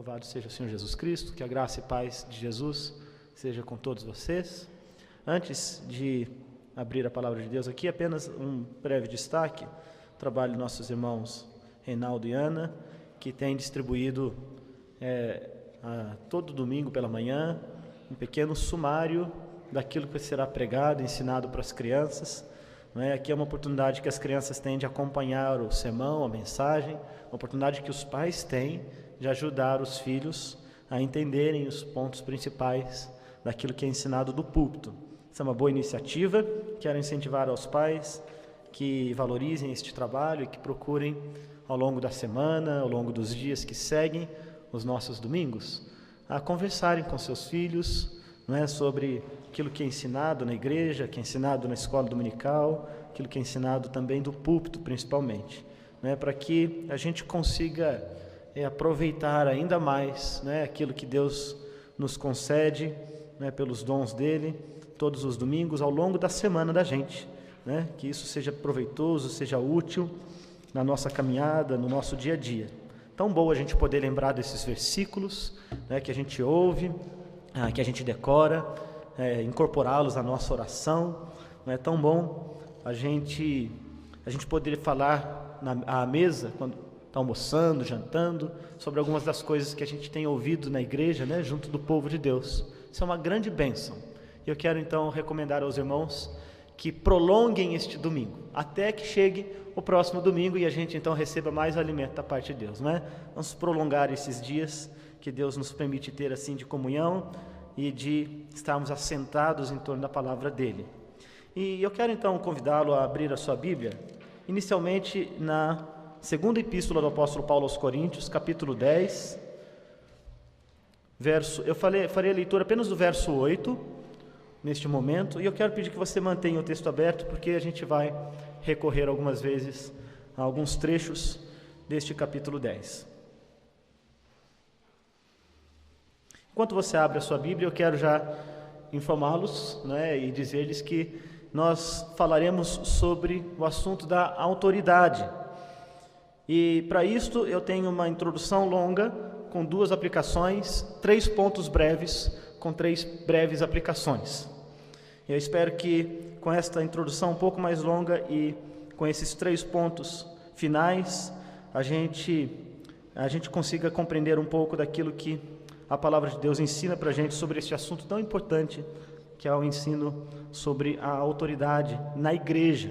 Louvado seja o Senhor Jesus Cristo, que a graça e paz de Jesus seja com todos vocês. Antes de abrir a palavra de Deus aqui, apenas um breve destaque, o trabalho de nossos irmãos Reinaldo e Ana, que têm distribuído todo domingo pela manhã um pequeno sumário daquilo que será pregado, ensinado para as crianças. Aqui é uma oportunidade que as crianças têm de acompanhar o sermão, a mensagem, uma oportunidade que os pais têm de ajudar os filhos a entenderem os pontos principais daquilo que é ensinado do púlpito. Essa é uma boa iniciativa, quero incentivar aos pais que valorizem este trabalho e que procurem ao longo da semana, ao longo dos dias que seguem os nossos domingos, a conversarem com seus filhos, sobre aquilo que é ensinado na igreja, que é ensinado na escola dominical, aquilo que é ensinado também do púlpito principalmente, para que a gente consiga aproveitar ainda mais aquilo que Deus nos concede pelos dons dele, todos os domingos ao longo da semana da gente, que isso seja proveitoso, seja útil na nossa caminhada, no nosso dia a dia. Tão bom a gente poder lembrar desses versículos que a gente ouve, que a gente decora, incorporá-los à nossa oração. Não é tão bom a gente poder falar à mesa, quando está almoçando, jantando, sobre algumas das coisas que a gente tem ouvido na igreja, junto do povo de Deus. Isso é uma grande bênção. Eu quero então recomendar aos irmãos que prolonguem este domingo, até que chegue o próximo domingo e a gente então receba mais o alimento da parte de Deus. Vamos prolongar esses dias que Deus nos permite ter assim de comunhão e de estarmos assentados em torno da palavra dele. E eu quero então convidá-lo a abrir a sua Bíblia, inicialmente na segunda epístola do apóstolo Paulo aos Coríntios, capítulo 10, eu farei a leitura apenas do verso 8, neste momento, e eu quero pedir que você mantenha o texto aberto, porque a gente vai recorrer algumas vezes a alguns trechos deste capítulo 10. Enquanto você abre a sua Bíblia, eu quero já informá-los e dizer-lhes que nós falaremos sobre o assunto da autoridade. E para isto eu tenho uma introdução longa, com 2 aplicações, 3 pontos breves, com 3 breves aplicações. Eu espero que com esta introdução um pouco mais longa e com esses 3 pontos finais, a gente consiga compreender um pouco daquilo que a palavra de Deus ensina para a gente sobre este assunto tão importante, que é o ensino sobre a autoridade na igreja.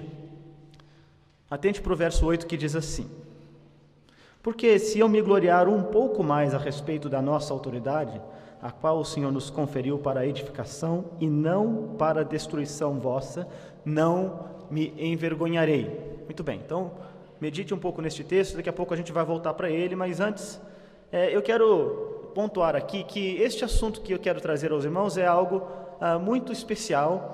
Atente para o verso 8 que diz assim: porque se eu me gloriar um pouco mais a respeito da nossa autoridade, a qual o Senhor nos conferiu para a edificação e não para a destruição vossa, não me envergonharei. Muito bem, então medite um pouco neste texto, daqui a pouco a gente vai voltar para ele, mas antes eu quero pontuar aqui que este assunto que eu quero trazer aos irmãos é algo muito especial,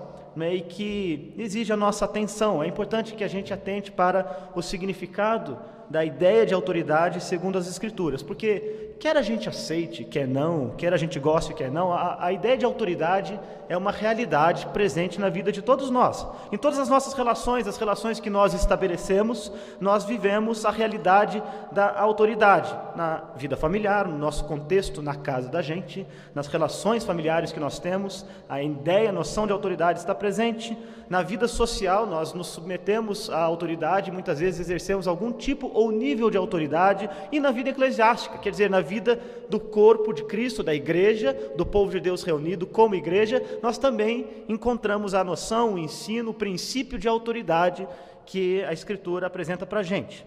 e que exige a nossa atenção. É importante que a gente atente para o significado da ideia de autoridade segundo as Escrituras, porque quer a gente aceite, quer não, quer a gente goste, quer não, a ideia de autoridade é uma realidade presente na vida de todos nós. Em todas as nossas relações, as relações que nós estabelecemos, nós vivemos a realidade da autoridade, na vida familiar, no nosso contexto, na casa da gente, nas relações familiares que nós temos, a ideia, a noção de autoridade está presente. Na vida social, nós nos submetemos à autoridade, muitas vezes exercemos algum tipo ou nível de autoridade, e na vida eclesiástica, quer dizer, na vida do corpo de Cristo, da igreja, do povo de Deus reunido como igreja, nós também encontramos a noção, o ensino, o princípio de autoridade que a Escritura apresenta para a gente.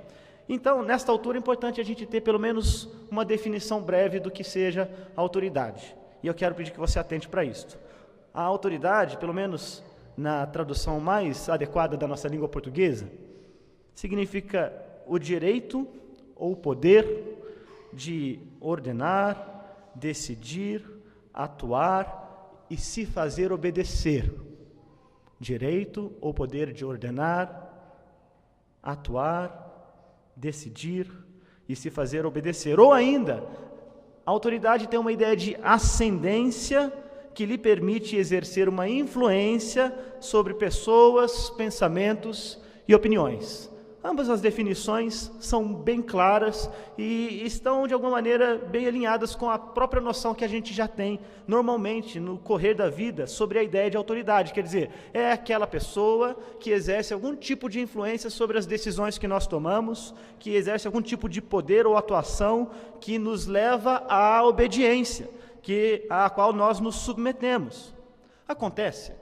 Então, nesta altura é importante a gente ter pelo menos uma definição breve do que seja autoridade, e eu quero pedir que você atente para isto. A autoridade, pelo menos na tradução mais adequada da nossa língua portuguesa, significa o direito ou o poder de ordenar, decidir, atuar e se fazer obedecer. Direito ou poder de ordenar, atuar, decidir e se fazer obedecer. Ou ainda, a autoridade tem uma ideia de ascendência que lhe permite exercer uma influência sobre pessoas, pensamentos e opiniões. Ambas as definições são bem claras e estão, de alguma maneira, bem alinhadas com a própria noção que a gente já tem, normalmente, no correr da vida, sobre a ideia de autoridade. Quer dizer, é aquela pessoa que exerce algum tipo de influência sobre as decisões que nós tomamos, que exerce algum tipo de poder ou atuação que nos leva à obediência, à qual nós nos submetemos. Acontece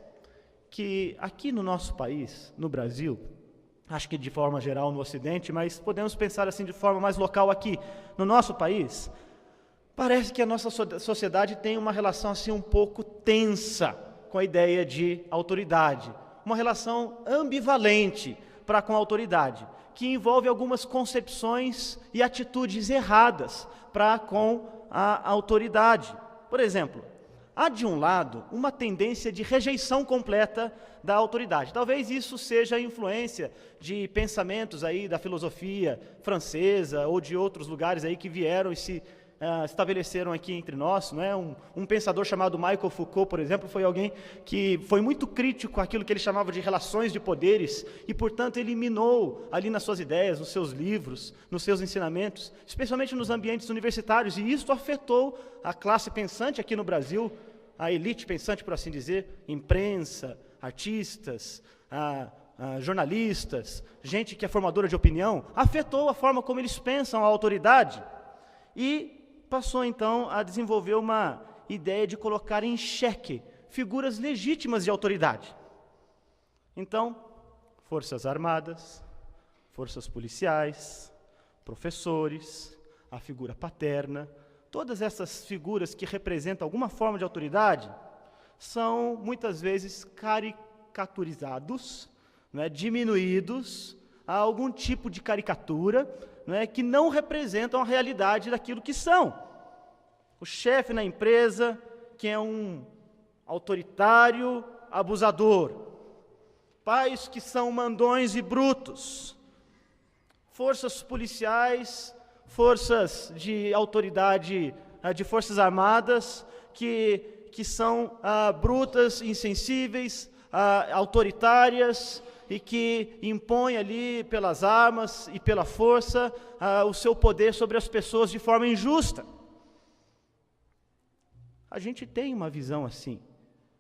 que aqui no nosso país, no Brasil, acho que de forma geral no Ocidente, mas podemos pensar assim de forma mais local aqui, no nosso país, parece que a nossa sociedade tem uma relação assim um pouco tensa com a ideia de autoridade, uma relação ambivalente para com a autoridade, que envolve algumas concepções e atitudes erradas para com a autoridade. Por exemplo, há de um lado uma tendência de rejeição completa da autoridade. Talvez isso seja a influência de pensamentos aí da filosofia francesa ou de outros lugares aí que vieram e se estabeleceram aqui entre nós, não é? Um pensador chamado Michel Foucault, por exemplo, foi alguém que foi muito crítico àquilo que ele chamava de relações de poderes e, portanto, eliminou ali nas suas ideias, nos seus livros, nos seus ensinamentos, especialmente nos ambientes universitários, e isso afetou a classe pensante aqui no Brasil, a elite pensante, por assim dizer, imprensa, artistas, jornalistas, gente que é formadora de opinião, afetou a forma como eles pensam a autoridade e passou então a desenvolver uma ideia de colocar em xeque figuras legítimas de autoridade. Então, forças armadas, forças policiais, professores, a figura paterna, todas essas figuras que representam alguma forma de autoridade são muitas vezes caricaturizados, diminuídos a algum tipo de caricatura, que não representam a realidade daquilo que são. O chefe na empresa, que é um autoritário abusador. Pais que são mandões e brutos. Forças policiais, forças de autoridade, de forças armadas, que são brutas, insensíveis, autoritárias, e que impõem ali pelas armas e pela força o seu poder sobre as pessoas de forma injusta. A gente tem uma visão assim,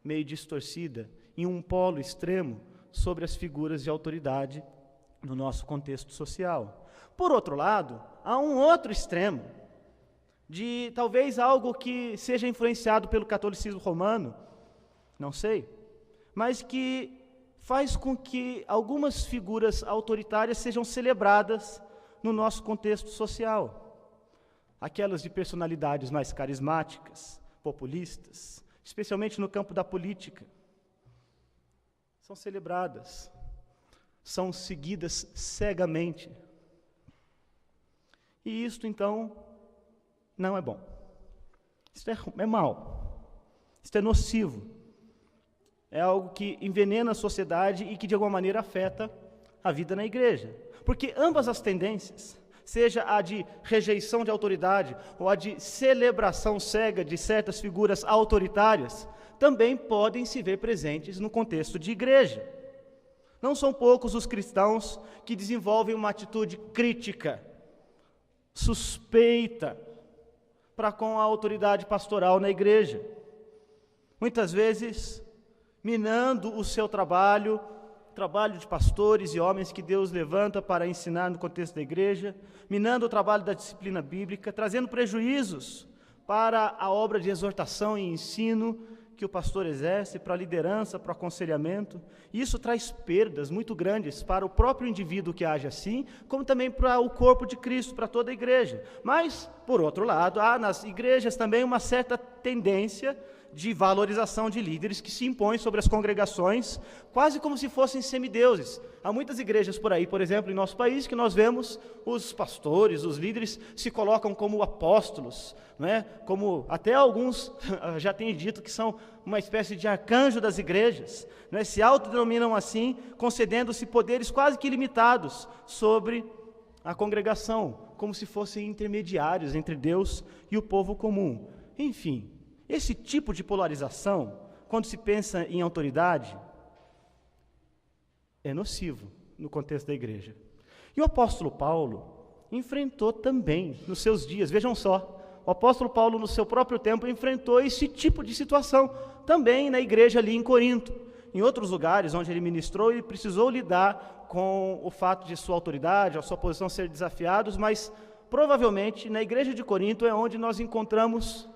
meio distorcida, em um polo extremo, sobre as figuras de autoridade no nosso contexto social. Por outro lado, há um outro extremo, de talvez algo que seja influenciado pelo catolicismo romano, não sei, mas que faz com que algumas figuras autoritárias sejam celebradas no nosso contexto social. Aquelas de personalidades mais carismáticas, populistas, especialmente no campo da política, são celebradas, são seguidas cegamente. E isto, então, não é bom. Isto é mau. Isto é nocivo. É algo que envenena a sociedade e que, de alguma maneira, afeta a vida na igreja. Porque ambas as tendências, seja a de rejeição de autoridade ou a de celebração cega de certas figuras autoritárias, também podem se ver presentes no contexto de igreja. Não são poucos os cristãos que desenvolvem uma atitude crítica, suspeita, para com a autoridade pastoral na igreja. Muitas vezes, minando o seu trabalho de pastores e homens que Deus levanta para ensinar no contexto da igreja, minando o trabalho da disciplina bíblica, trazendo prejuízos para a obra de exortação e ensino que o pastor exerce, para a liderança, para o aconselhamento. E isso traz perdas muito grandes para o próprio indivíduo que age assim, como também para o corpo de Cristo, para toda a igreja. Mas, por outro lado, há nas igrejas também uma certa tendência de valorização de líderes que se impõem sobre as congregações, quase como se fossem semideuses. Há muitas igrejas por aí, por exemplo, em nosso país, que nós vemos os pastores, os líderes, se colocam como apóstolos, como até alguns já têm dito que são uma espécie de arcanjo das igrejas, se autodenominam assim, concedendo-se poderes quase que ilimitados sobre a congregação, como se fossem intermediários entre Deus e o povo comum. Enfim, esse tipo de polarização, quando se pensa em autoridade, é nocivo no contexto da igreja. E o apóstolo Paulo enfrentou também nos seus dias, vejam só, o apóstolo Paulo no seu próprio tempo enfrentou esse tipo de situação, também na igreja ali em Corinto. Em outros lugares onde ele ministrou, ele precisou lidar com o fato de sua autoridade, a sua posição ser desafiados, mas provavelmente na igreja de Corinto é onde nós encontramos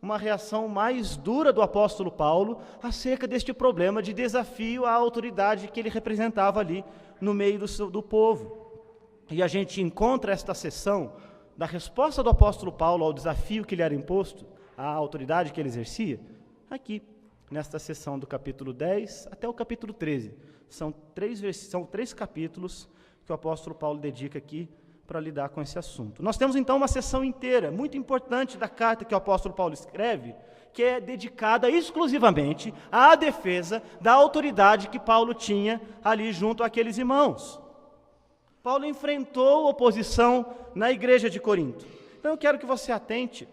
uma reação mais dura do apóstolo Paulo acerca deste problema de desafio à autoridade que ele representava ali no meio do povo. E a gente encontra esta seção da resposta do apóstolo Paulo ao desafio que lhe era imposto, à autoridade que ele exercia, aqui, nesta seção do capítulo 10 até o capítulo 13. São três capítulos que o apóstolo Paulo dedica aqui para lidar com esse assunto. Nós temos então uma seção inteira, muito importante da carta que o apóstolo Paulo escreve, que é dedicada exclusivamente à defesa da autoridade que Paulo tinha ali junto àqueles irmãos. Paulo enfrentou oposição na igreja de Corinto. Então eu quero que você atente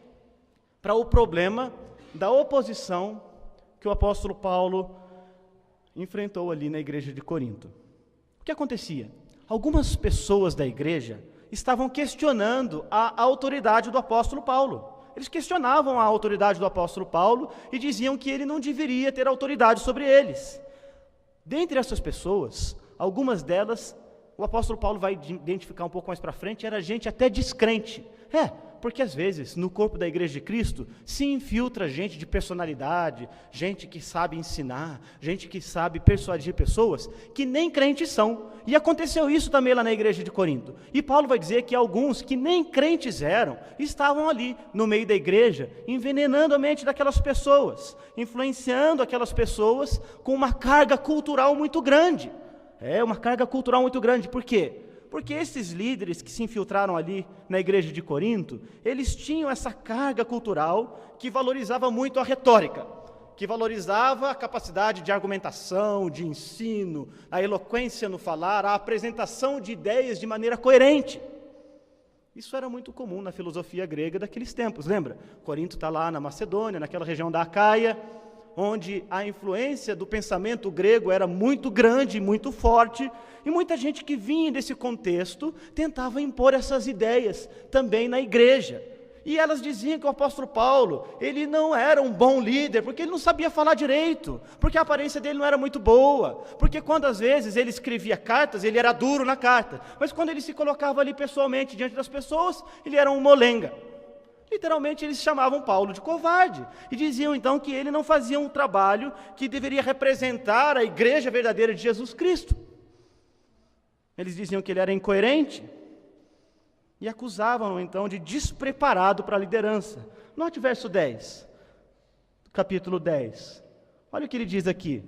para o problema da oposição que o apóstolo Paulo enfrentou ali na igreja de Corinto. O que acontecia? Algumas pessoas da igreja estavam questionando a autoridade do apóstolo Paulo. Eles questionavam a autoridade do apóstolo Paulo e diziam que ele não deveria ter autoridade sobre eles. Dentre essas pessoas, algumas delas, o apóstolo Paulo vai identificar um pouco mais para frente, era gente até descrente. Porque às vezes, no corpo da igreja de Cristo, se infiltra gente de personalidade, gente que sabe ensinar, gente que sabe persuadir pessoas, que nem crentes são. E aconteceu isso também lá na igreja de Corinto. E Paulo vai dizer que alguns que nem crentes eram, estavam ali, no meio da igreja, envenenando a mente daquelas pessoas, influenciando aquelas pessoas com uma carga cultural muito grande. Uma carga cultural muito grande. Por quê? Porque esses líderes que se infiltraram ali na igreja de Corinto, eles tinham essa carga cultural que valorizava muito a retórica, que valorizava a capacidade de argumentação, de ensino, a eloquência no falar, a apresentação de ideias de maneira coerente. Isso era muito comum na filosofia grega daqueles tempos, lembra? Corinto está lá na Macedônia, naquela região da Acaia, onde a influência do pensamento grego era muito grande, muito forte, e muita gente que vinha desse contexto tentava impor essas ideias também na igreja. E elas diziam que o apóstolo Paulo, ele não era um bom líder, porque ele não sabia falar direito, porque a aparência dele não era muito boa, porque quando às vezes ele escrevia cartas, ele era duro na carta, mas quando ele se colocava ali pessoalmente diante das pessoas, ele era um molenga. Literalmente eles chamavam Paulo de covarde e diziam então que ele não fazia um trabalho que deveria representar a igreja verdadeira de Jesus Cristo. Eles diziam que ele era incoerente e acusavam-no então de despreparado para a liderança. Note o verso 10, capítulo 10. Olha o que ele diz aqui.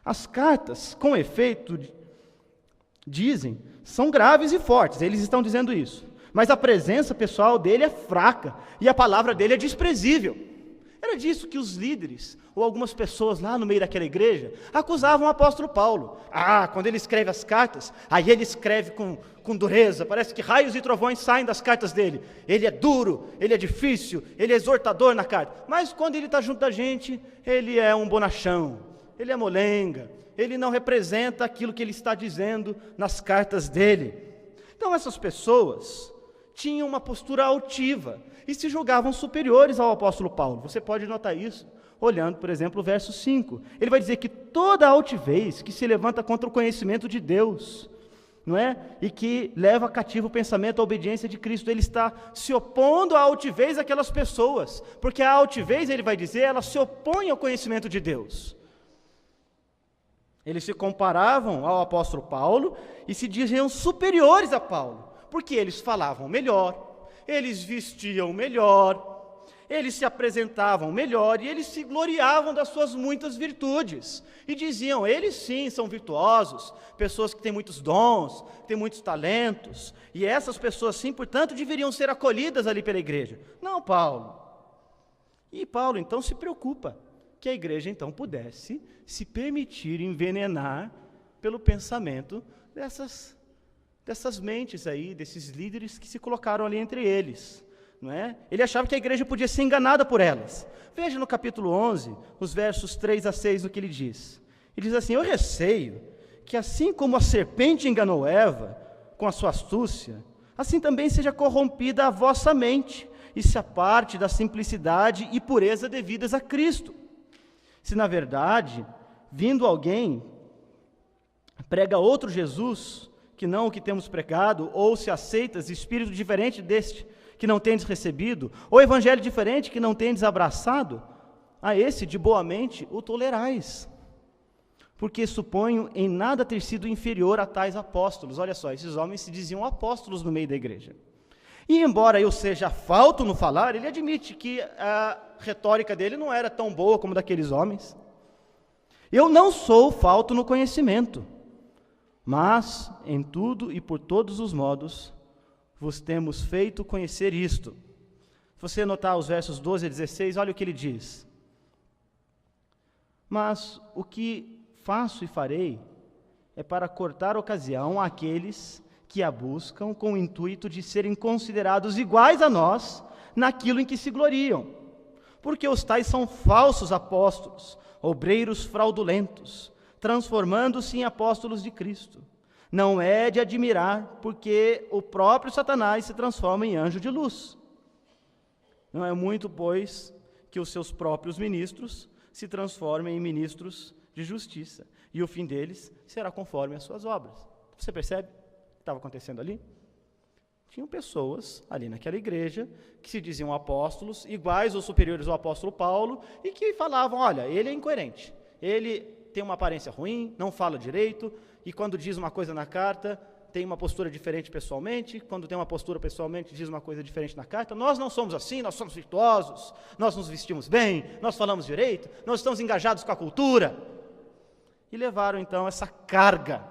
As cartas, com efeito, dizem, são graves e fortes. Eles estão dizendo isso. Mas a presença pessoal dele é fraca e a palavra dele é desprezível. Era disso que os líderes, ou algumas pessoas lá no meio daquela igreja, acusavam o apóstolo Paulo. Quando ele escreve as cartas, aí ele escreve com dureza, parece que raios e trovões saem das cartas dele. Ele é duro, ele é difícil, ele é exortador na carta. Mas quando ele está junto da gente, ele é um bonachão, ele é molenga, ele não representa aquilo que ele está dizendo nas cartas dele. Então essas pessoas tinham uma postura altiva e se julgavam superiores ao apóstolo Paulo. Você pode notar isso olhando, por exemplo, o verso 5. Ele vai dizer que toda altivez que se levanta contra o conhecimento de Deus, não é? E que leva cativo o pensamento à obediência de Cristo, ele está se opondo à altivez daquelas pessoas, porque a altivez, ele vai dizer, ela se opõe ao conhecimento de Deus. Eles se comparavam ao apóstolo Paulo e se diziam superiores a Paulo, porque eles falavam melhor, eles vestiam melhor, eles se apresentavam melhor e eles se gloriavam das suas muitas virtudes. E diziam, eles sim são virtuosos, pessoas que têm muitos dons, têm muitos talentos, e essas pessoas sim, portanto, deveriam ser acolhidas ali pela igreja. Não, Paulo. E Paulo então se preocupa que a igreja então pudesse se permitir envenenar pelo pensamento dessas mentes aí, desses líderes que se colocaram ali entre eles, não é? Ele achava que a igreja podia ser enganada por elas. Veja no capítulo 11, os versos 3 a 6, o que ele diz. Ele diz assim, eu receio que assim como a serpente enganou Eva com a sua astúcia, assim também seja corrompida a vossa mente, e se aparte da simplicidade e pureza devidas a Cristo. Se na verdade, vindo alguém, prega outro Jesus, que não o que temos pregado, ou se aceitas espírito diferente deste, que não tendes recebido, ou evangelho diferente, que não tendes abraçado, a esse de boa mente o tolerais. Porque suponho em nada ter sido inferior a tais apóstolos. Olha só, esses homens se diziam apóstolos no meio da igreja. E embora eu seja falto no falar, ele admite que a retórica dele não era tão boa como daqueles homens. Eu não sou falto no conhecimento, mas em tudo e por todos os modos vos temos feito conhecer isto. Se você notar os versos 12 a 16, olha o que ele diz. Mas o que faço e farei é para cortar ocasião àqueles que a buscam com o intuito de serem considerados iguais a nós naquilo em que se gloriam. Porque os tais são falsos apóstolos, obreiros fraudulentos, transformando-se em apóstolos de Cristo. Não é de admirar, porque o próprio Satanás se transforma em anjo de luz. Não é muito, pois, que os seus próprios ministros se transformem em ministros de justiça, e o fim deles será conforme as suas obras. Você percebe o que estava acontecendo ali? Tinham pessoas ali naquela igreja que se diziam apóstolos, iguais ou superiores ao apóstolo Paulo, e que falavam, olha, ele é incoerente, ele tem uma aparência ruim, não fala direito, e quando diz uma coisa na carta, tem uma postura diferente pessoalmente, quando tem uma postura pessoalmente, diz uma coisa diferente na carta. Nós não somos assim, nós somos virtuosos, nós nos vestimos bem, nós falamos direito, nós estamos engajados com a cultura. E levaram então essa carga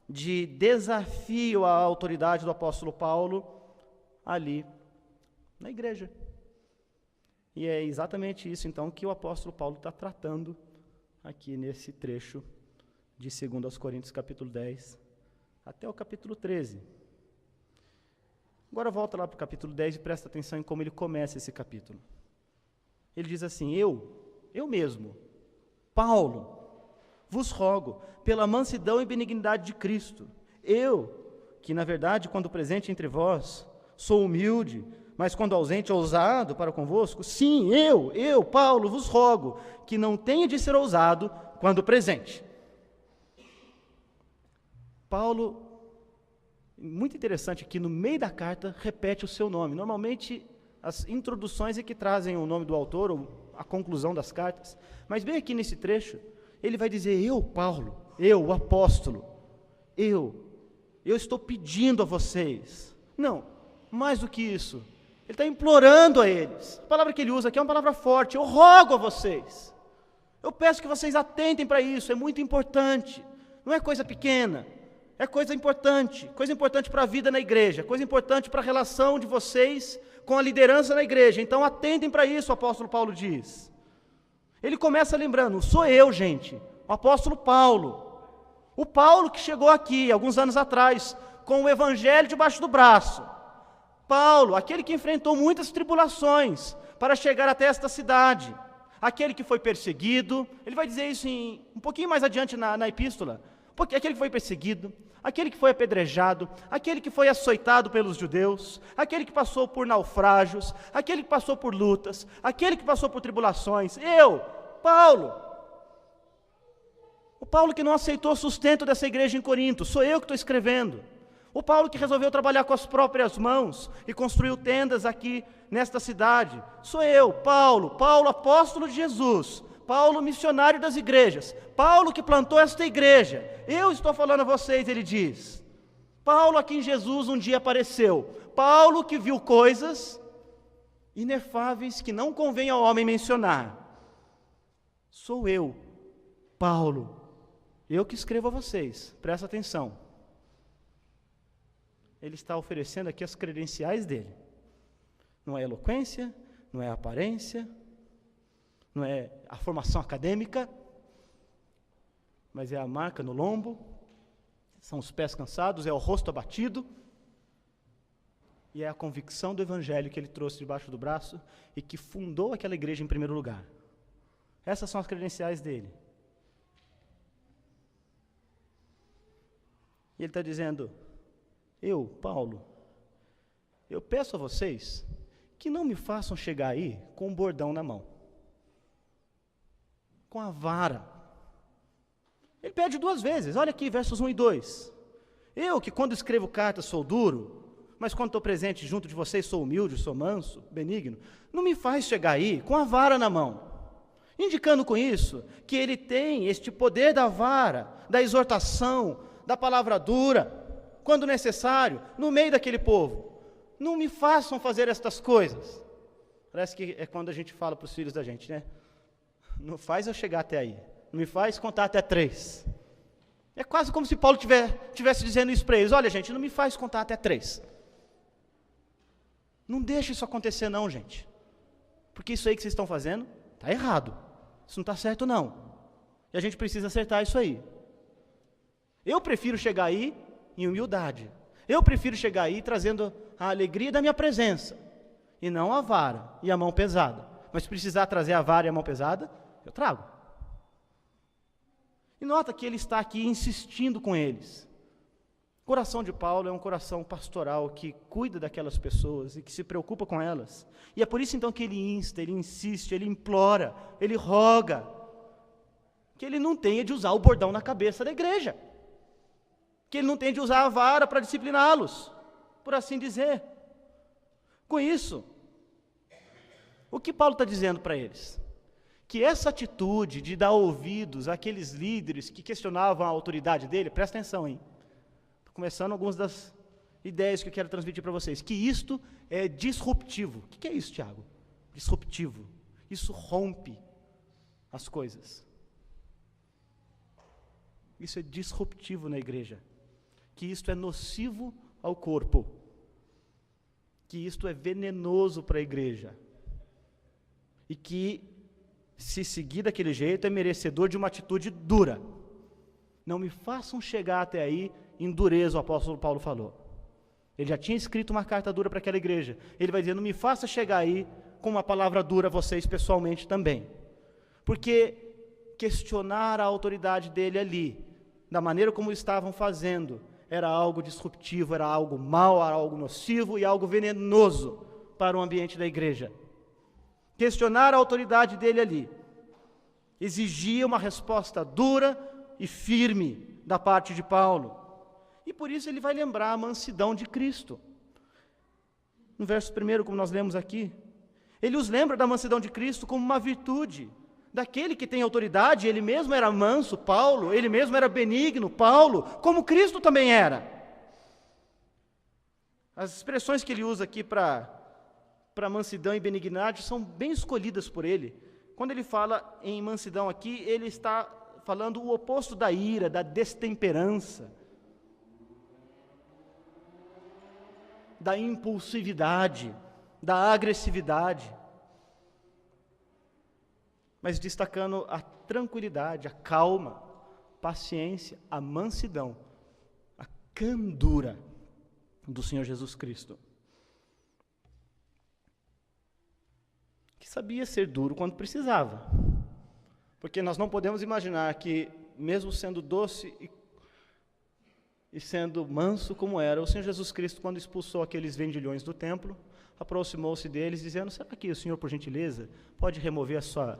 de desafio à autoridade do apóstolo Paulo ali na igreja. E é exatamente isso então que o apóstolo Paulo está tratando aqui nesse trecho de 2 Coríntios capítulo 10 até o capítulo 13. Agora volta lá para o capítulo 10 e presta atenção em como ele começa esse capítulo. Ele diz assim, eu mesmo, Paulo, vos rogo, pela mansidão e benignidade de Cristo, eu, que na verdade, quando presente entre vós, sou humilde, mas quando ausente, ousado para convosco, sim, eu, Paulo, vos rogo, que não tenha de ser ousado quando presente. Paulo, muito interessante aqui, no meio da carta, repete o seu nome. Normalmente, as introduções é que trazem o nome do autor, ou a conclusão das cartas, mas bem aqui nesse trecho, ele vai dizer, eu, Paulo, eu, o apóstolo, eu estou pedindo a vocês. Não, mais do que isso, ele está implorando a eles. A palavra que ele usa aqui é uma palavra forte, eu rogo a vocês. Eu peço que vocês atentem para isso, é muito importante, não é coisa pequena. É coisa importante para a vida na igreja, coisa importante para a relação de vocês com a liderança na igreja. Então atentem para isso, o apóstolo Paulo diz. Ele começa lembrando, sou eu, gente, o apóstolo Paulo. O Paulo que chegou aqui, alguns anos atrás, com o evangelho debaixo do braço. Paulo, aquele que enfrentou muitas tribulações para chegar até esta cidade. Aquele que foi perseguido, ele vai dizer isso um pouquinho mais adiante na epístola. Porque aquele que foi perseguido, aquele que foi apedrejado, aquele que foi açoitado pelos judeus, aquele que passou por naufrágios, aquele que passou por lutas, aquele que passou por tribulações, eu, Paulo, o Paulo que não aceitou o sustento dessa igreja em Corinto, sou eu que estou escrevendo, o Paulo que resolveu trabalhar com as próprias mãos e construiu tendas aqui nesta cidade, sou eu, Paulo, apóstolo de Jesus, Paulo, missionário das igrejas, Paulo que plantou esta igreja, eu estou falando a vocês, ele diz, Paulo a quem Jesus um dia apareceu, Paulo que viu coisas inefáveis que não convém ao homem mencionar, sou eu, Paulo, eu que escrevo a vocês, presta atenção, ele está oferecendo aqui as credenciais dele, não é eloquência, não é aparência, não é a formação acadêmica, mas é a marca no lombo, são os pés cansados, é o rosto abatido, e é a convicção do evangelho que ele trouxe debaixo do braço e que fundou aquela igreja em primeiro lugar. Essas são as credenciais dele. E ele está dizendo, Paulo, eu peço a vocês que não me façam chegar aí com um bordão na mão, com a vara. Ele pede 2 vezes, olha aqui, versos 1 e 2. Eu, que quando escrevo cartas sou duro, mas quando estou presente junto de vocês sou humilde, sou manso, benigno, não me faz chegar aí com a vara na mão. Indicando com isso que ele tem este poder da vara, da exortação, da palavra dura, quando necessário, no meio daquele povo. Não me façam fazer estas coisas. Parece que é quando a gente fala para os filhos da gente, né? Não faz eu chegar até aí. Não me faz contar até 3. É quase como se Paulo tivesse dizendo isso para eles. Olha, gente, não me faz contar até 3. Não deixe isso acontecer não, gente. Porque isso aí que vocês estão fazendo está errado. Isso não está certo não. E a gente precisa acertar isso aí. Eu prefiro chegar aí em humildade. Eu prefiro chegar aí trazendo a alegria da minha presença. E não a vara e a mão pesada. Mas se precisar trazer a vara e a mão pesada, eu trago. E nota que ele está aqui insistindo com eles. O coração de Paulo é um coração pastoral que cuida daquelas pessoas e que se preocupa com elas. E é por isso então que ele insta, ele insiste, ele implora, ele roga que ele não tenha de usar o bordão na cabeça da igreja. Que ele não tenha de usar a vara para discipliná-los, por assim dizer. Com isso, o que Paulo está dizendo para eles? Que essa atitude de dar ouvidos àqueles líderes que questionavam a autoridade dele, presta atenção, hein? Começando algumas das ideias que eu quero transmitir para vocês, que isto é disruptivo. O que é isso, Tiago? Disruptivo. Isso rompe as coisas. Isso é disruptivo na igreja. Que isto é nocivo ao corpo. Que isto é venenoso para a igreja. E que, se seguir daquele jeito, é merecedor de uma atitude dura. Não me façam chegar até aí em dureza, o apóstolo Paulo falou. Ele já tinha escrito uma carta dura para aquela igreja. Ele vai dizer, não me faça chegar aí com uma palavra dura a vocês pessoalmente também. Porque questionar a autoridade dele ali, da maneira como estavam fazendo, era algo disruptivo, era algo mau, era algo nocivo e algo venenoso para o ambiente da igreja. Questionar a autoridade dele ali exigia uma resposta dura e firme da parte de Paulo. E por isso ele vai lembrar a mansidão de Cristo. No verso 1, como nós lemos aqui, ele os lembra da mansidão de Cristo como uma virtude daquele que tem autoridade. Ele mesmo era manso, Paulo, ele mesmo era benigno, Paulo, como Cristo também era. As expressões que ele usa aqui para mansidão e benignidade são bem escolhidas por ele. Quando ele fala em mansidão aqui, ele está falando o oposto da ira, da destemperança, da impulsividade, da agressividade, mas destacando a tranquilidade, a calma, paciência, a mansidão, a candura do Senhor Jesus Cristo, que sabia ser duro quando precisava, porque nós não podemos imaginar que, mesmo sendo doce e sendo manso como era, o Senhor Jesus Cristo, quando expulsou aqueles vendilhões do templo, aproximou-se deles, dizendo, será que o Senhor, por gentileza, pode remover a sua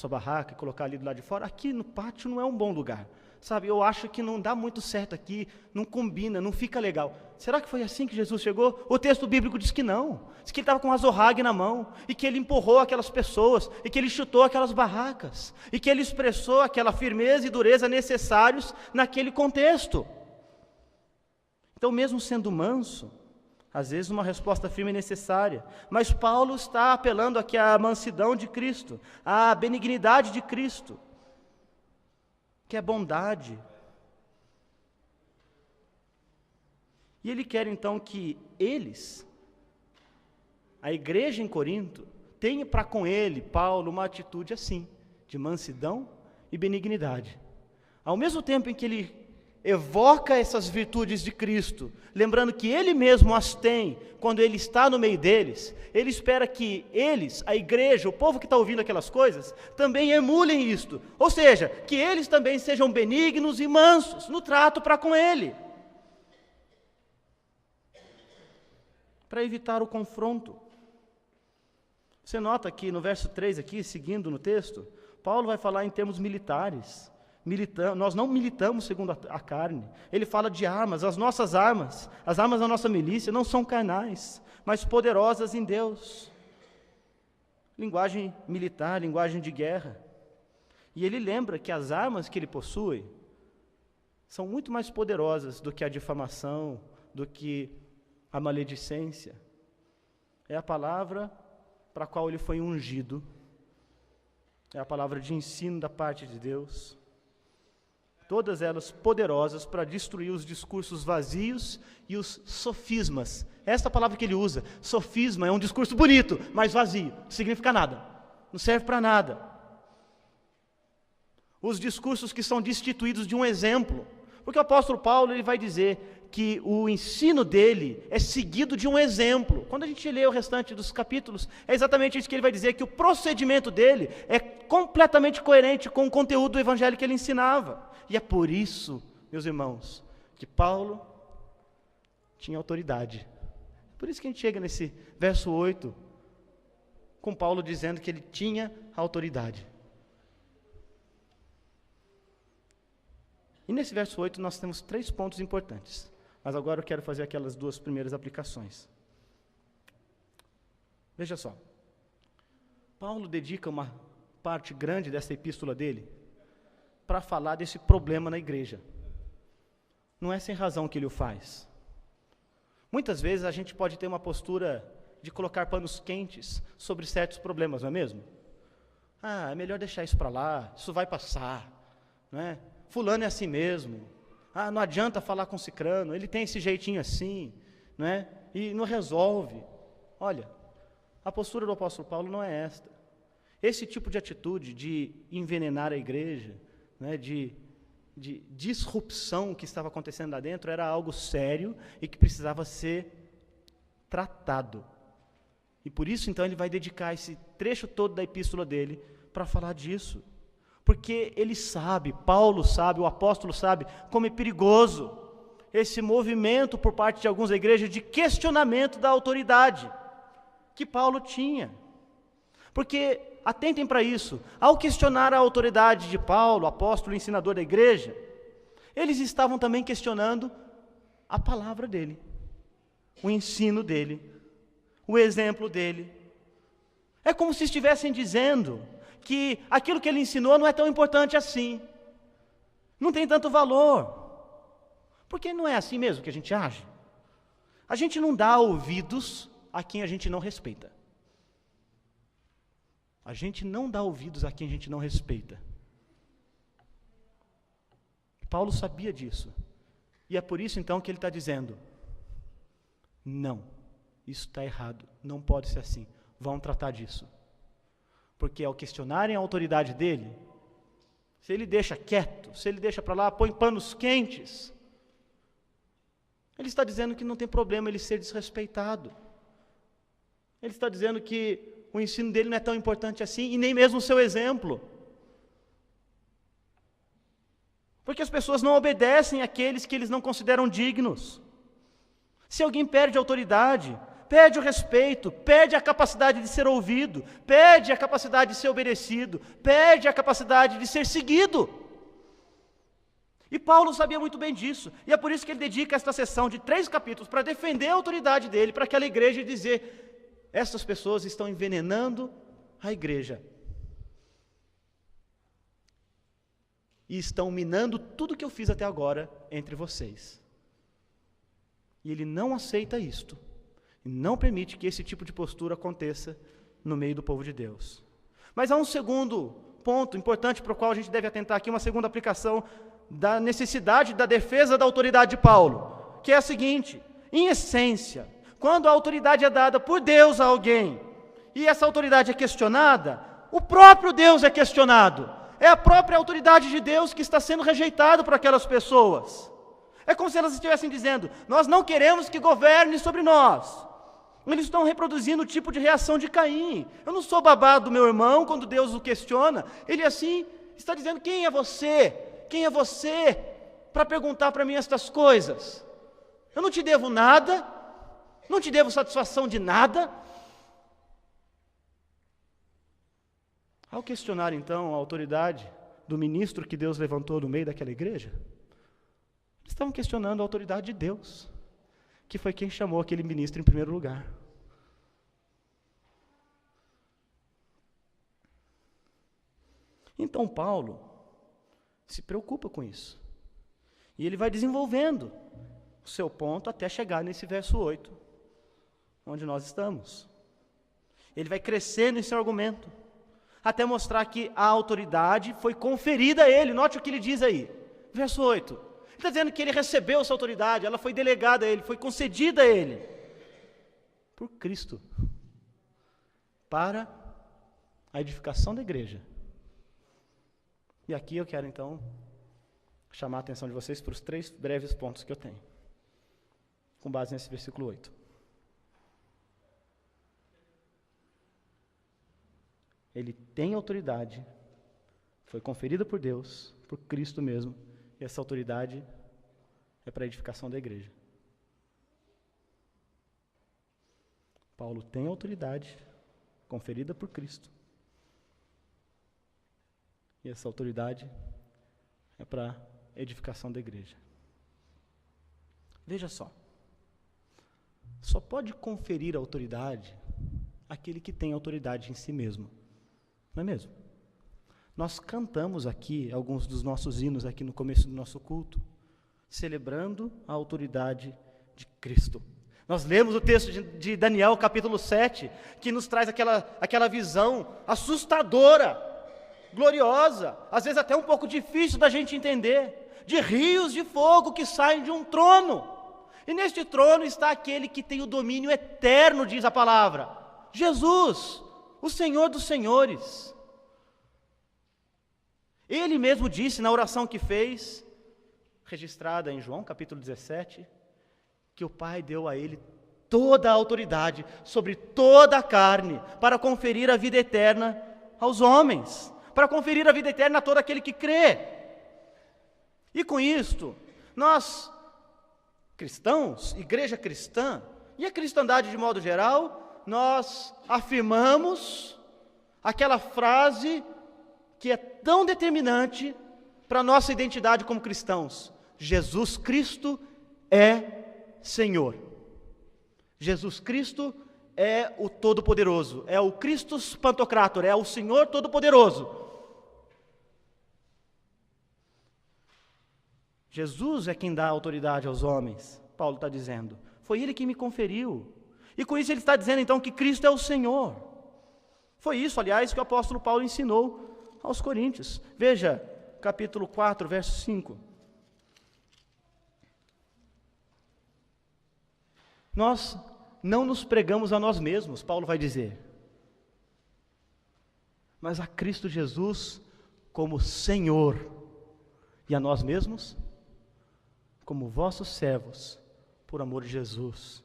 barraca e colocar ali do lado de fora? Aqui no pátio não é um bom lugar, sabe? Eu acho que não dá muito certo aqui, não combina, não fica legal. Será que foi assim que Jesus chegou? O texto bíblico diz que não. Diz que ele estava com um azorrague na mão, e que ele empurrou aquelas pessoas, e que ele chutou aquelas barracas, e que ele expressou aquela firmeza e dureza necessários naquele contexto. Então, mesmo sendo manso, às vezes uma resposta firme é necessária, mas Paulo está apelando aqui à mansidão de Cristo, à benignidade de Cristo, que é bondade. E ele quer então que eles, a igreja em Corinto, tenha para com ele, Paulo, uma atitude assim, de mansidão e benignidade. Ao mesmo tempo em que ele evoca essas virtudes de Cristo, lembrando que ele mesmo as tem quando ele está no meio deles, ele espera que eles, a igreja, o povo que está ouvindo aquelas coisas, também emulem isto, ou seja, que eles também sejam benignos e mansos no trato para com ele. para evitar o confronto. Você nota que no verso 3 aqui, seguindo no texto, Paulo vai falar em termos militares. Nós não militamos segundo a carne. Ele fala de armas, as nossas armas, as armas da nossa milícia não são carnais, mas poderosas em Deus. Linguagem militar, linguagem de guerra. E ele lembra que as armas que ele possui são muito mais poderosas do que a difamação, do que a maledicência. É a palavra para a qual ele foi ungido. É a palavra de ensino da parte de Deus. Todas elas poderosas para destruir os discursos vazios e os sofismas. Esta palavra que ele usa, sofisma, é um discurso bonito, mas vazio, não significa nada, não serve para nada. Os discursos que são destituídos de um exemplo, porque o apóstolo Paulo ele vai dizer que o ensino dele é seguido de um exemplo. Quando a gente lê o restante dos capítulos, é exatamente isso que ele vai dizer, que o procedimento dele é completamente coerente com o conteúdo do evangelho que ele ensinava. E é por isso, meus irmãos, que Paulo tinha autoridade. Por isso que a gente chega nesse verso 8, com Paulo dizendo que ele tinha autoridade. E nesse verso 8 nós temos 3 pontos importantes. Mas agora eu quero fazer aquelas 2 primeiras aplicações. Veja só. Paulo dedica uma parte grande dessa epístola dele para falar desse problema na igreja. Não é sem razão que ele o faz. Muitas vezes a gente pode ter uma postura de colocar panos quentes sobre certos problemas, não é mesmo? É melhor deixar isso para lá, isso vai passar, não é? Fulano é assim mesmo, não adianta falar com cicrano, ele tem esse jeitinho assim, não é? E não resolve. Olha, a postura do apóstolo Paulo não é esta. Esse tipo de atitude de envenenar a igreja, né, de disrupção que estava acontecendo lá dentro, era algo sério e que precisava ser tratado. E por isso, então, ele vai dedicar esse trecho todo da epístola dele para falar disso. Porque ele sabe, Paulo sabe, o apóstolo sabe, como é perigoso esse movimento por parte de algumas igrejas de questionamento da autoridade que Paulo tinha. Porque, atentem para isso, ao questionar a autoridade de Paulo, apóstolo e ensinador da igreja, eles estavam também questionando a palavra dele, o ensino dele, o exemplo dele. É como se estivessem dizendo que aquilo que ele ensinou não é tão importante assim, não tem tanto valor, porque não é assim mesmo que a gente age. A gente não dá ouvidos a quem a gente não respeita. A gente não dá ouvidos a quem a gente não respeita. Paulo sabia disso, e é por isso então que ele está dizendo, não, isso está errado, não pode ser assim, vão tratar disso. Porque ao questionarem a autoridade dele, se ele deixa quieto, se ele deixa para lá, põe panos quentes, ele está dizendo que não tem problema ele ser desrespeitado. Ele está dizendo que o ensino dele não é tão importante assim, e nem mesmo o seu exemplo. Porque as pessoas não obedecem àqueles que eles não consideram dignos. Se alguém perde a autoridade, perde o respeito, perde a capacidade de ser ouvido, perde a capacidade de ser obedecido, perde a capacidade de ser seguido. E Paulo sabia muito bem disso, e é por isso que ele dedica esta sessão de 3 capítulos para defender a autoridade dele, para aquela igreja e dizer, essas pessoas estão envenenando a igreja. E estão minando tudo que eu fiz até agora entre vocês. E ele não aceita isto. E não permite que esse tipo de postura aconteça no meio do povo de Deus. Mas há um segundo ponto importante para o qual a gente deve atentar aqui, uma segunda aplicação da necessidade da defesa da autoridade de Paulo, que é a seguinte: em essência, quando a autoridade é dada por Deus a alguém, e essa autoridade é questionada, o próprio Deus é questionado. É a própria autoridade de Deus que está sendo rejeitada por aquelas pessoas. É como se elas estivessem dizendo, nós não queremos que governe sobre nós. Eles estão reproduzindo o tipo de reação de Caim. Eu não sou babado do meu irmão quando Deus o questiona. Ele assim está dizendo, quem é você? Quem é você para perguntar para mim estas coisas? Eu não te devo nada, Não te devo satisfação de nada? Ao questionar, então, a autoridade do ministro que Deus levantou no meio daquela igreja, eles estavam questionando a autoridade de Deus, que foi quem chamou aquele ministro em primeiro lugar. Então Paulo se preocupa com isso. E ele vai desenvolvendo o seu ponto até chegar nesse verso 8, onde nós estamos. Ele vai crescendo em seu argumento, até mostrar que a autoridade foi conferida a ele. Note o que ele diz aí, verso 8. Ele está dizendo que ele recebeu essa autoridade, ela foi delegada a ele, foi concedida a ele, por Cristo, para a edificação da igreja. E aqui eu quero então chamar a atenção de vocês para os 3 breves pontos que eu tenho, com base nesse versículo 8. Ele tem autoridade, foi conferida por Deus, por Cristo mesmo, e essa autoridade é para a edificação da igreja. Paulo tem autoridade, conferida por Cristo, e essa autoridade é para a edificação da igreja. Veja só pode conferir autoridade aquele que tem autoridade em si mesmo. Não é mesmo? Nós cantamos aqui alguns dos nossos hinos aqui no começo do nosso culto, celebrando a autoridade de Cristo. Nós lemos o texto de Daniel, capítulo 7, que nos traz aquela visão assustadora, gloriosa, às vezes até um pouco difícil da gente entender, de rios de fogo que saem de um trono. E neste trono está aquele que tem o domínio eterno, diz a palavra, Jesus, o Senhor dos senhores. Ele mesmo disse na oração que fez, registrada em João capítulo 17, que o Pai deu a ele toda a autoridade sobre toda a carne, para conferir a vida eterna aos homens, para conferir a vida eterna a todo aquele que crê. E com isto, nós, cristãos, igreja cristã, e a cristandade de modo geral, nós afirmamos aquela frase que é tão determinante para a nossa identidade como cristãos: Jesus Cristo é Senhor. Jesus Cristo é o Todo-Poderoso, é o Christus Pantocrator, é o Senhor Todo-Poderoso. Jesus é quem dá autoridade aos homens, Paulo está dizendo. Foi Ele que me conferiu. E com isso ele está dizendo então que Cristo é o Senhor. Foi isso, aliás, que o apóstolo Paulo ensinou aos coríntios. Veja, capítulo 4, verso 5. Nós não nos pregamos a nós mesmos, Paulo vai dizer, mas a Cristo Jesus como Senhor, e a nós mesmos como vossos servos, por amor de Jesus.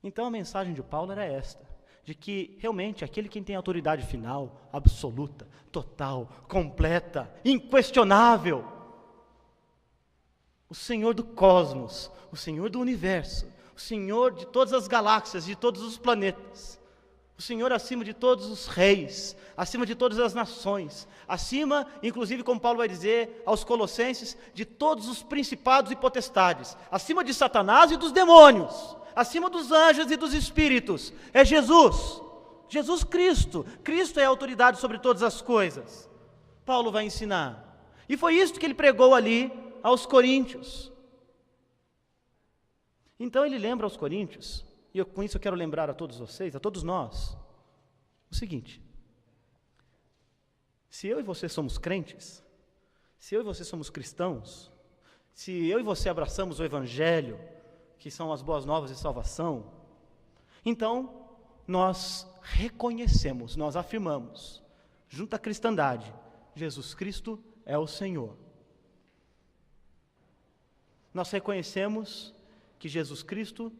Então a mensagem de Paulo era esta, de que realmente aquele que tem autoridade final, absoluta, total, completa, inquestionável, o Senhor do cosmos, o Senhor do universo, o Senhor de todas as galáxias, de todos os planetas, o Senhor acima de todos os reis, acima de todas as nações, acima, inclusive, como Paulo vai dizer aos Colossenses, de todos os principados e potestades, acima de Satanás e dos demônios, acima dos anjos e dos espíritos, é Jesus, Jesus Cristo. Cristo é a autoridade sobre todas as coisas. Paulo vai ensinar, e foi isso que ele pregou ali aos coríntios. Então ele lembra aos coríntios, e com isso eu quero lembrar a todos vocês, a todos nós, o seguinte: se eu e você somos crentes, se eu e você somos cristãos, se eu e você abraçamos o Evangelho, que são as boas novas de salvação, então nós reconhecemos, nós afirmamos, junto à cristandade, Jesus Cristo é o Senhor. Nós reconhecemos que Jesus Cristo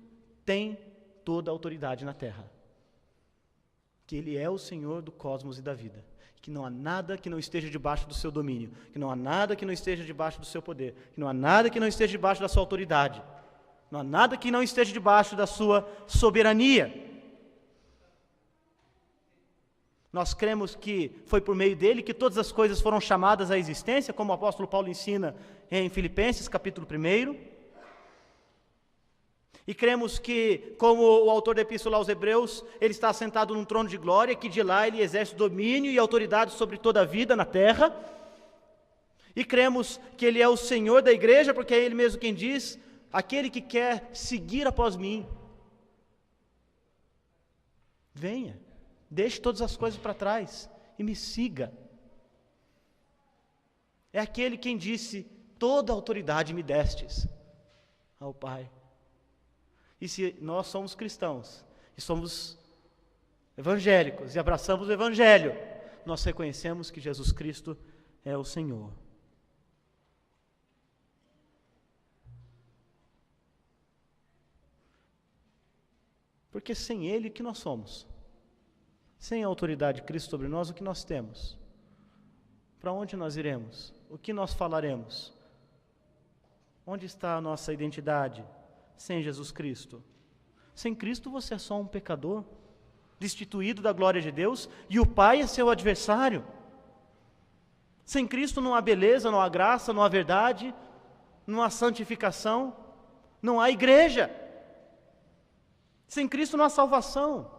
tem toda a autoridade na terra, que Ele é o Senhor do cosmos e da vida, que não há nada que não esteja debaixo do seu domínio, que não há nada que não esteja debaixo do seu poder, que não há nada que não esteja debaixo da sua autoridade. Não há nada que não esteja debaixo da sua soberania. Nós cremos que foi por meio dele que todas as coisas foram chamadas à existência, como o apóstolo Paulo ensina em Filipenses, capítulo 1. E cremos que, como o autor da Epístola aos Hebreus, ele está sentado num trono de glória, que de lá ele exerce domínio e autoridade sobre toda a vida na terra. E cremos que ele é o Senhor da igreja, porque é ele mesmo quem diz: aquele que quer seguir após mim, venha, deixe todas as coisas para trás e me siga. É aquele quem disse: toda autoridade me destes ao Pai. E se nós somos cristãos, e somos evangélicos, e abraçamos o Evangelho, nós reconhecemos que Jesus Cristo é o Senhor. Porque sem Ele, o que nós somos? Sem a autoridade de Cristo sobre nós, o que nós temos? Para onde nós iremos? O que nós falaremos? Onde está a nossa identidade sem Jesus Cristo? Sem Cristo você é só um pecador, destituído da glória de Deus, e o Pai é seu adversário. Sem Cristo não há beleza, não há graça, não há verdade, não há santificação, não há igreja. Sem Cristo não há salvação.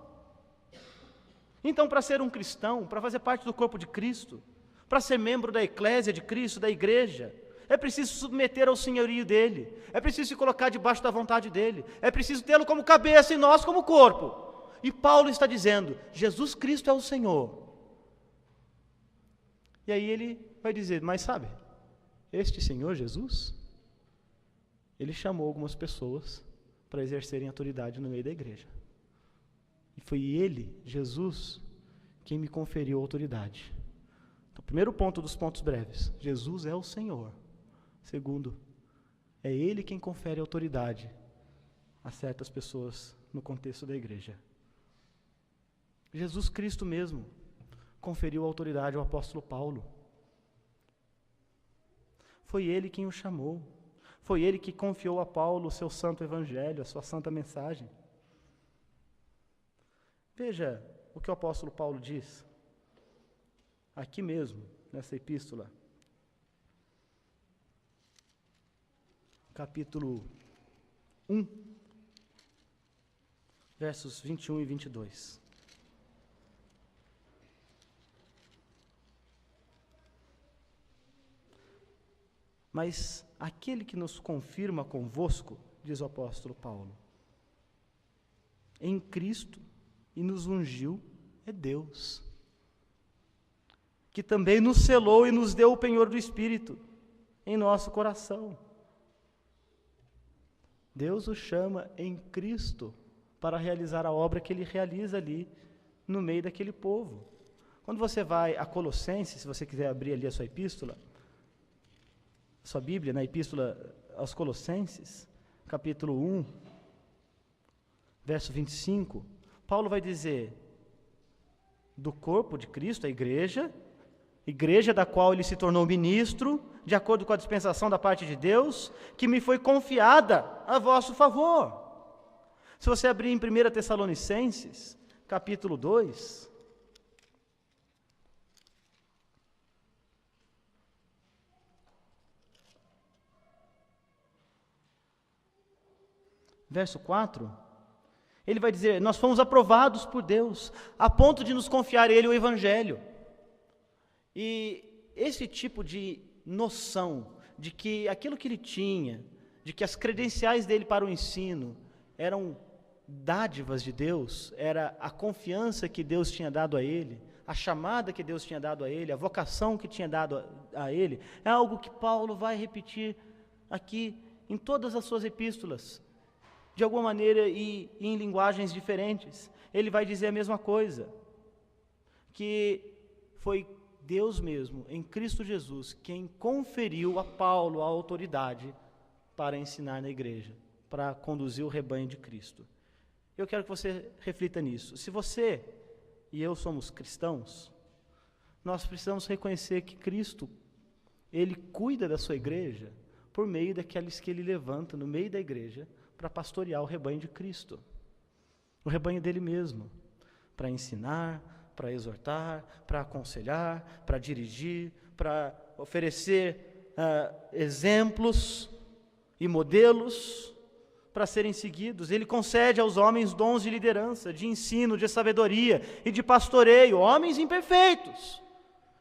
Então, para ser um cristão, para fazer parte do corpo de Cristo, para ser membro da eclésia de Cristo, da igreja, é preciso submeter ao senhorio dele, é preciso se colocar debaixo da vontade dele, é preciso tê-lo como cabeça e nós como corpo. E Paulo está dizendo: Jesus Cristo é o Senhor. E aí ele vai dizer: mas sabe, este Senhor Jesus, ele chamou algumas pessoas para exercerem autoridade no meio da igreja. E foi ele, Jesus, quem me conferiu autoridade. Então, primeiro ponto dos pontos breves: Jesus é o Senhor. Segundo, é Ele quem confere autoridade a certas pessoas no contexto da igreja. Jesus Cristo mesmo conferiu autoridade ao apóstolo Paulo. Foi Ele quem o chamou. Foi Ele que confiou a Paulo o seu santo evangelho, a sua santa mensagem. Veja o que o apóstolo Paulo diz, aqui mesmo, nessa epístola. Capítulo 1, versos 21 e 22. Mas aquele que nos confirma convosco, diz o apóstolo Paulo, em Cristo e nos ungiu é Deus, que também nos selou e nos deu o penhor do Espírito em nosso coração. Deus o chama em Cristo para realizar a obra que Ele realiza ali no meio daquele povo. Quando você vai a Colossenses, se você quiser abrir ali a sua epístola, sua Bíblia, na epístola aos Colossenses, capítulo 1, verso 25, Paulo vai dizer do corpo de Cristo, a igreja da qual ele se tornou ministro, de acordo com a dispensação da parte de Deus, que me foi confiada a vosso favor. Se você abrir em 1 Tessalonicenses, capítulo 2, verso 4, ele vai dizer: nós fomos aprovados por Deus, a ponto de nos confiar Ele o Evangelho. E esse tipo de noção de que aquilo que ele tinha, de que as credenciais dele para o ensino eram dádivas de Deus, era a confiança que Deus tinha dado a ele, a chamada que Deus tinha dado a ele, a vocação que tinha dado a ele, é algo que Paulo vai repetir aqui em todas as suas epístolas, de alguma maneira e em linguagens diferentes. Ele vai dizer a mesma coisa, que foi Deus mesmo, em Cristo Jesus, quem conferiu a Paulo a autoridade para ensinar na igreja, para conduzir o rebanho de Cristo. Eu quero que você reflita nisso. Se você e eu somos cristãos, nós precisamos reconhecer que Cristo, Ele cuida da sua igreja por meio daqueles que Ele levanta no meio da igreja para pastorear o rebanho de Cristo, o rebanho dele mesmo, para ensinar, para exortar, para aconselhar, para dirigir, para oferecer exemplos e modelos para serem seguidos. Ele concede aos homens dons de liderança, de ensino, de sabedoria e de pastoreio, homens imperfeitos,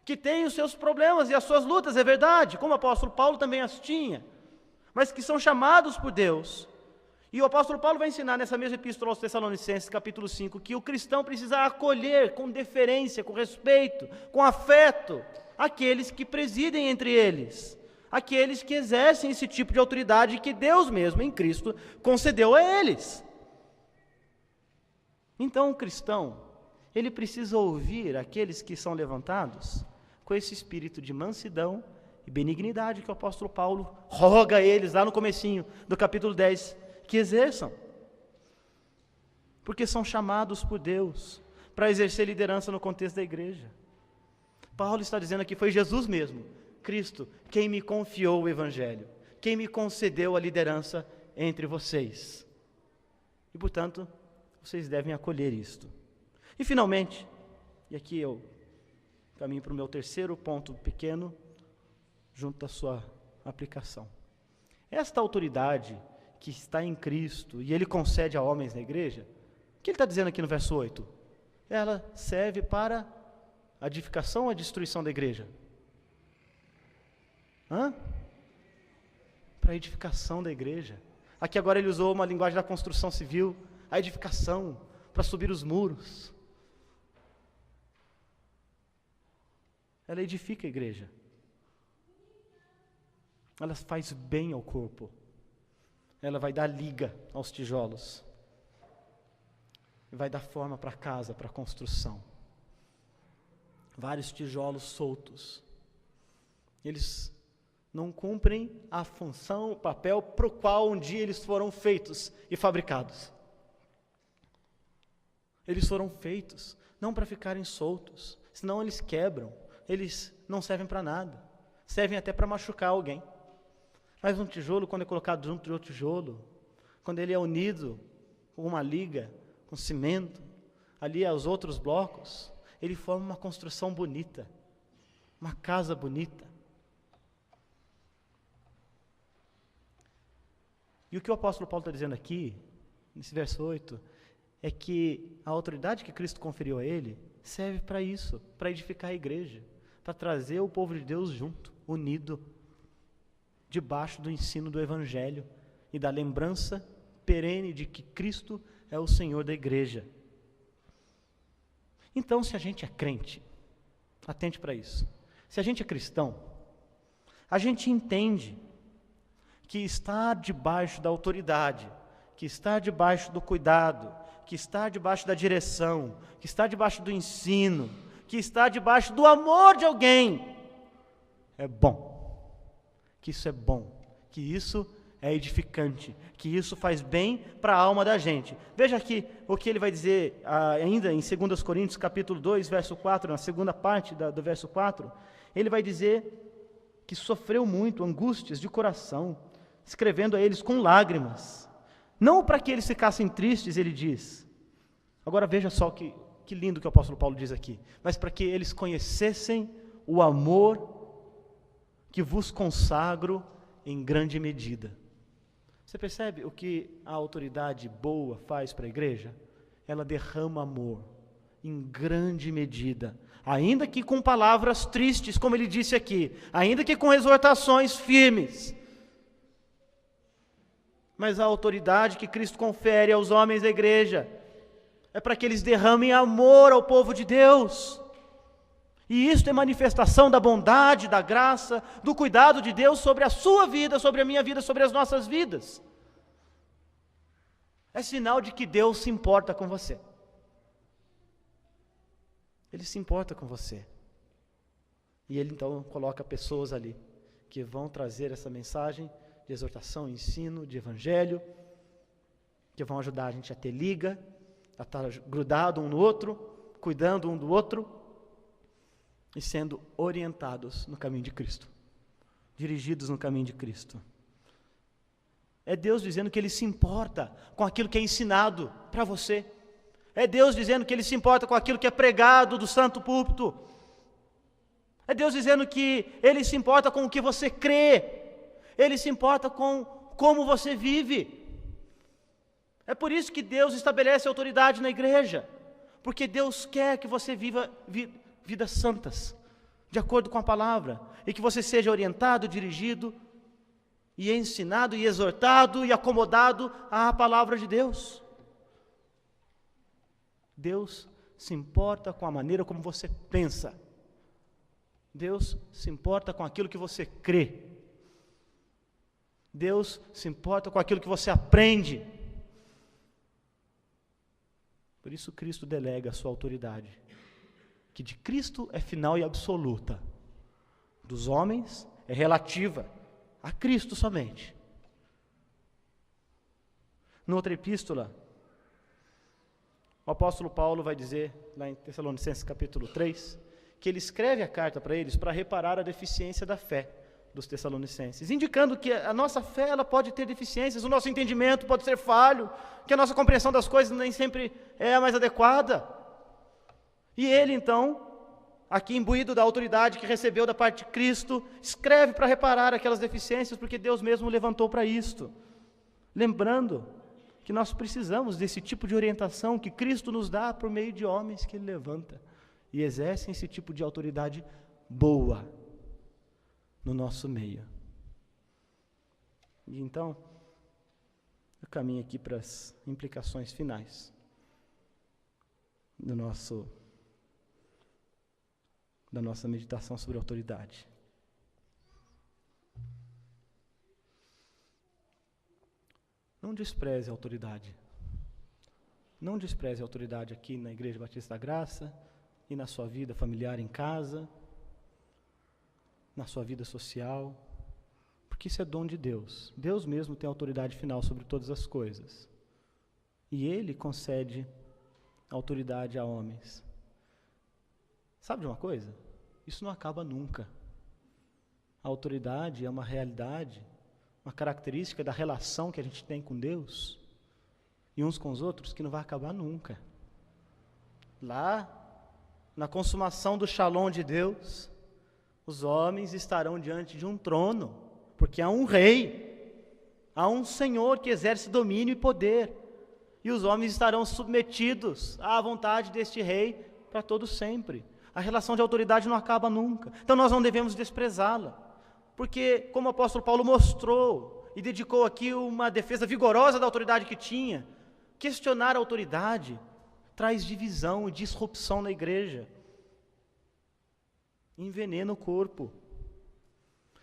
que têm os seus problemas e as suas lutas, é verdade, como o apóstolo Paulo também as tinha, mas que são chamados por Deus. E o apóstolo Paulo vai ensinar nessa mesma epístola aos Tessalonicenses, capítulo 5, que o cristão precisa acolher com deferência, com respeito, com afeto, aqueles que presidem entre eles, aqueles que exercem esse tipo de autoridade que Deus mesmo, em Cristo, concedeu a eles. Então o cristão, ele precisa ouvir aqueles que são levantados com esse espírito de mansidão e benignidade que o apóstolo Paulo roga a eles lá no comecinho do capítulo 10, que exerçam, porque são chamados por Deus para exercer liderança no contexto da igreja. Paulo está dizendo aqui, foi Jesus mesmo, Cristo, quem me confiou o Evangelho, quem me concedeu a liderança entre vocês. E, portanto, vocês devem acolher isto. E, finalmente, e aqui eu caminho para o meu terceiro ponto pequeno, junto da sua aplicação. Esta autoridade que está em Cristo e Ele concede a homens na igreja, o que Ele está dizendo aqui no verso 8? Ela serve para a edificação ou a destruição da igreja? Para a edificação da igreja. Aqui agora ele usou uma linguagem da construção civil, a edificação, para subir os muros. Ela edifica a igreja. Ela faz bem ao corpo. Ela vai dar liga aos tijolos. Vai dar forma para a casa, para a construção. Vários tijolos soltos. Eles não cumprem a função, o papel para o qual um dia eles foram feitos e fabricados. Eles foram feitos não para ficarem soltos, senão eles quebram, eles não servem para nada, servem até para machucar alguém. Mas um tijolo, quando é colocado junto de outro tijolo, quando ele é unido com uma liga, com cimento, ali aos outros blocos, ele forma uma construção bonita, uma casa bonita. E o que o apóstolo Paulo está dizendo aqui, nesse verso 8, é que a autoridade que Cristo conferiu a ele serve para isso, para edificar a igreja, para trazer o povo de Deus junto, unido, debaixo do ensino do Evangelho e da lembrança perene de que Cristo é o Senhor da igreja. Então, se a gente é crente, atente para isso, se a gente é cristão, a gente entende que está debaixo da autoridade, que está debaixo do cuidado, que está debaixo da direção, que está debaixo do ensino, que está debaixo do amor de alguém, é bom, que isso é bom, que isso é edificante, que isso faz bem para a alma da gente. Veja aqui o que ele vai dizer ainda em 2 Coríntios capítulo 2, verso 4, na segunda parte do verso 4, ele vai dizer que sofreu muito angústias de coração, escrevendo a eles com lágrimas, não para que eles ficassem tristes, ele diz. Agora veja só que lindo que o apóstolo Paulo diz aqui, mas para que eles conhecessem o amor que vos consagro em grande medida. Você percebe o que a autoridade boa faz para a igreja? Ela derrama amor em grande medida, ainda que com palavras tristes, como ele disse aqui, ainda que com exortações firmes. Mas a autoridade que Cristo confere aos homens da igreja é para que eles derramem amor ao povo de Deus. E isso é manifestação da bondade, da graça, do cuidado de Deus sobre a sua vida, sobre a minha vida, sobre as nossas vidas. É sinal de que Deus se importa com você. Ele se importa com você. E Ele então coloca pessoas ali que vão trazer essa mensagem de exortação, ensino, de evangelho, que vão ajudar a gente a ter liga, a estar grudado um no outro, cuidando um do outro, e sendo orientados no caminho de Cristo, dirigidos no caminho de Cristo. É Deus dizendo que Ele se importa com aquilo que é ensinado para você. É Deus dizendo que Ele se importa com aquilo que é pregado do santo púlpito. É Deus dizendo que Ele se importa com o que você crê. Ele se importa com como você vive. É por isso que Deus estabelece autoridade na igreja. Porque Deus quer que você viva vidas santas, de acordo com a palavra. E que você seja orientado, dirigido, e ensinado, e exortado, e acomodado à palavra de Deus. Deus se importa com a maneira como você pensa. Deus se importa com aquilo que você crê. Deus se importa com aquilo que você aprende. Por isso Cristo delega a sua autoridade, que de Cristo é final e absoluta. Dos homens é relativa a Cristo somente. Na outra epístola, o apóstolo Paulo vai dizer, lá em Tessalonicenses capítulo 3, que ele escreve a carta para eles para reparar a deficiência da fé dos Tessalonicenses, indicando que a nossa fé ela pode ter deficiências, o nosso entendimento pode ser falho, que a nossa compreensão das coisas nem sempre é a mais adequada. E ele então, aqui imbuído da autoridade que recebeu da parte de Cristo, escreve para reparar aquelas deficiências, porque Deus mesmo o levantou para isto, lembrando que nós precisamos desse tipo de orientação que Cristo nos dá por meio de homens que Ele levanta e exercem esse tipo de autoridade boa no nosso meio. E então, eu caminho aqui para as implicações finais da nossa meditação sobre autoridade. Não despreze a autoridade. Não despreze a autoridade aqui na Igreja Batista da Graça e na sua vida familiar em casa, na sua vida social, porque isso é dom de Deus. Deus mesmo tem autoridade final sobre todas as coisas. E Ele concede autoridade a homens. Sabe de uma coisa? Isso não acaba nunca. A autoridade é uma realidade, uma característica da relação que a gente tem com Deus e uns com os outros que não vai acabar nunca. Lá, na consumação do Shalom de Deus, os homens estarão diante de um trono, porque há um rei, há um Senhor que exerce domínio e poder, e os homens estarão submetidos à vontade deste rei para todo sempre. A relação de autoridade não acaba nunca, então nós não devemos desprezá-la, porque como o apóstolo Paulo mostrou e dedicou aqui uma defesa vigorosa da autoridade que tinha, questionar a autoridade traz divisão e disrupção na igreja, envenena o corpo,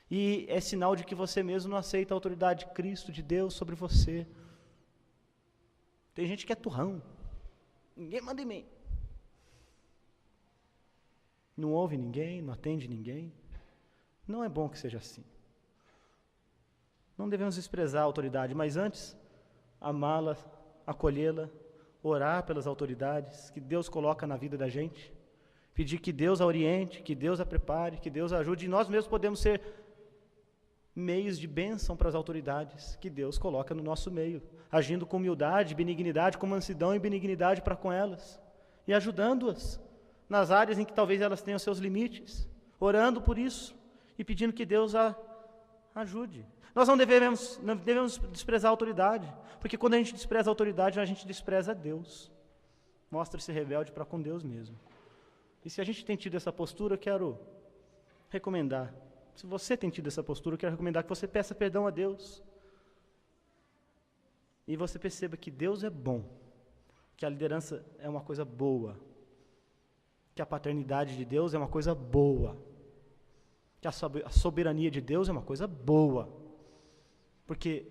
e é sinal de que você mesmo não aceita a autoridade de Cristo, de Deus sobre você. Tem gente que é turrão, ninguém manda em mim, não ouve ninguém, não atende ninguém. Não é bom que seja assim. Não devemos desprezar a autoridade, mas antes, amá-la, acolhê-la, orar pelas autoridades que Deus coloca na vida da gente, pedir que Deus a oriente, que Deus a prepare, que Deus a ajude, e nós mesmos podemos ser meios de bênção para as autoridades que Deus coloca no nosso meio, agindo com humildade, benignidade, com mansidão e benignidade para com elas, e ajudando-as nas áreas em que talvez elas tenham seus limites, orando por isso e pedindo que Deus a ajude. Nós não devemos desprezar a autoridade, porque quando a gente despreza a autoridade, a gente despreza Deus, mostra-se rebelde para com Deus mesmo. E se a gente tem tido essa postura, eu quero recomendar, se você tem tido essa postura, eu quero recomendar que você peça perdão a Deus, e você perceba que Deus é bom, que a liderança é uma coisa boa, que a paternidade de Deus é uma coisa boa, que a soberania de Deus é uma coisa boa, porque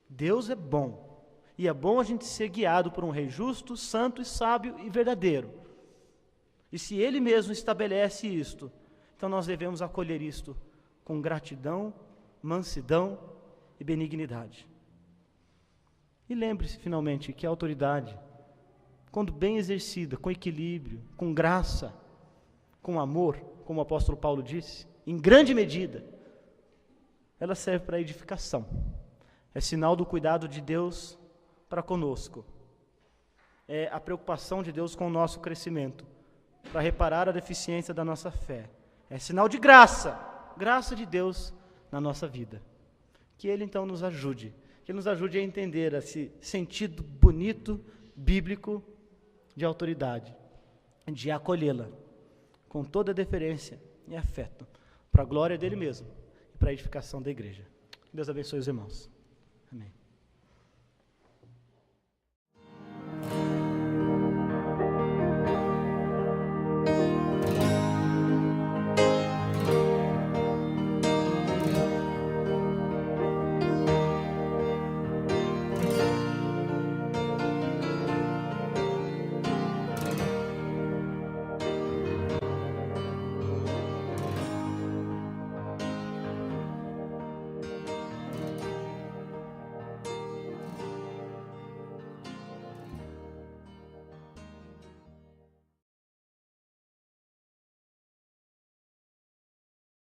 Deus é bom, e é bom a gente ser guiado por um rei justo, santo e sábio e verdadeiro, e se Ele mesmo estabelece isto, então nós devemos acolher isto com gratidão, mansidão e benignidade. E lembre-se finalmente que a autoridade, quando bem exercida, com equilíbrio, com graça, com amor, como o apóstolo Paulo disse, em grande medida, ela serve para edificação, é sinal do cuidado de Deus para conosco. É a preocupação de Deus com o nosso crescimento, para reparar a deficiência da nossa fé. É sinal de graça de Deus na nossa vida. Que Ele então nos ajude, que Ele nos ajude a entender esse sentido bonito, bíblico, de autoridade, de acolhê-la com toda deferência e afeto, para a glória dele mesmo e para a edificação da igreja. Deus abençoe os irmãos. Amém.